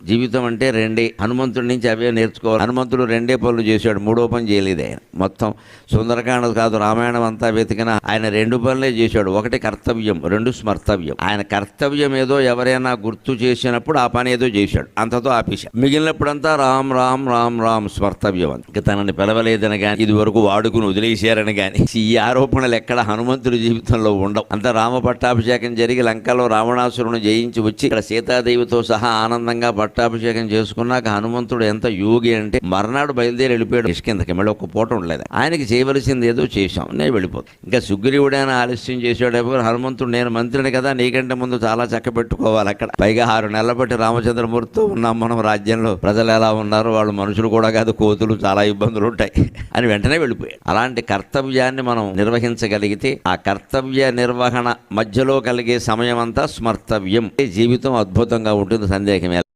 జీవితం అంటే రెండే. హనుమంతుడి నుంచి అవే నేర్చుకోవాలి. హనుమంతుడు రెండే పనులు చేశాడు, మూడో పని చేయలేదు ఆయన. మొత్తం సుందరకాండ కాదు, రామాయణం అంతా వెతికిన ఆయన రెండు పనులే చేశాడు. ఒకటి కర్తవ్యం, రెండు స్మర్తవ్యం. ఆయన కర్తవ్యం ఏదో ఎవరైనా గుర్తు చేసినప్పుడు ఆ పని ఏదో చేశాడు, అంతతో ఆపేశాడు. మిగిలినప్పుడంతా రామ్ రామ్ రామ్ రామ్ స్మర్తవ్యం అని. ఇక తనని పిలవలేదని కానీ, ఇది వరకు వాడుకుని వదిలేశారని కానీ ఈ ఆరోపణలు ఎక్కడ హనుమంతుడి జీవితంలో ఉండవు. అంత రామ పట్టాభిషేకం జరిగి లంకలో రావణాసురుని జయించి వచ్చి ఇక్కడ సీతాదేవితో సహా ఆనందంగా పట్టాభిషేకం చేసుకున్నాక హనుమంతుడు ఎంత యోగి అంటే మర్నాడు బయలుదేరి వెళ్ళిపోయాడు కిష్కిందకి. మళ్ళీ ఒక పూట ఉండలేదు. ఆయనకి చేయవలసింది ఏదో చేశాం, నేను వెళ్ళిపోతాను. ఇంకా సుగ్రీవుడైనా ఆలస్యం చేశాడు. హనుమంతుడు నేను మంత్రిని కదా, నీకంటే ముందు చాలా చక్క పెట్టుకోవాలి అక్కడ. పైగా 6 నెలల బట్టి రామచంద్రమూర్తితో ఉన్నాం మనం రాజ్యంలో. ప్రజలు ఎలా ఉన్నారు, వాళ్ళు మనుషులు కూడా కాదు, కోతులు, చాలా ఇబ్బందులు ఉంటాయి అని వెంటనే వెళ్ళిపోయాడు. అలాంటి కర్తవ్యాన్ని మనం నిర్వహించగలిగితే ఆ కర్తవ్య నిర్వహణ మధ్యలో కలిగే సమయం అంతా స్మర్తవ్యం. జీవితం అద్భుతంగా ఉంటుంది, సందేహమే.